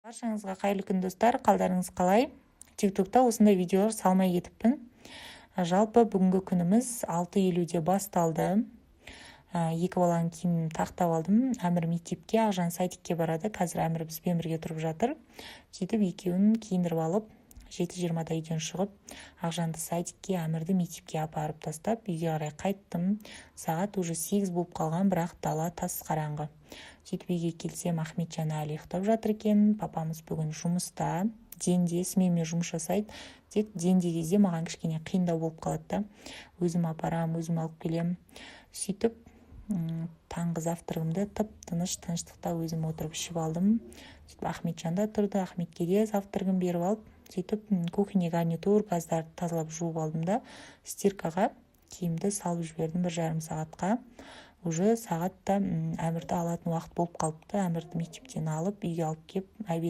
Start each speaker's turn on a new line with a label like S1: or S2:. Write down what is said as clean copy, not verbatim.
S1: Баршаңызға қайырлы күн достар, қалдарыңыз қалай? Тиктокта осындай видеолар салмай кетіппін. Жалпы бүгінгі күніміз 6:50-де басталды. Екі баланың киімін тақтап алдым. Әмір мектепке, Ақжан садикке барады. Қазір Әмір бізбен бірге тұрып жатыр. Сөйтіп екеуін киіндіріп алып, 7:20-да үйден шығып, Ақжанды садикке, Әмірді мектепке апарып тастап, үйге қарай қайттым. Сағат уже 8 болып қалған, бірақ дала тас қараңғы. Сөйтіп үйге келсем, Ахметжан әлі ұйықтап жатыр екен. Папамыз бүгін жұмыста, денде сменмен жұмыс жасайды. Тек денде кезде маған кішкене қиындау болып қалады да. Өзім апарам, өзім алып келем. Сөйтіп таңғы завтрагымды тыныштықта өзім отырып ішіп алдым. Сөйтіп Ахметжан да тұрды, Ахметке де завтрагын беріп алып, сөйтіп кухня гарнитур газдарды тазалап жуып алдым да, стиркаға киімді салып жібердім 1,5 сағатқа. Уже сағатта Әмірді алатын уақыт болып қалыпты. Әмірді мектептен алып, үйге алып кеп, обед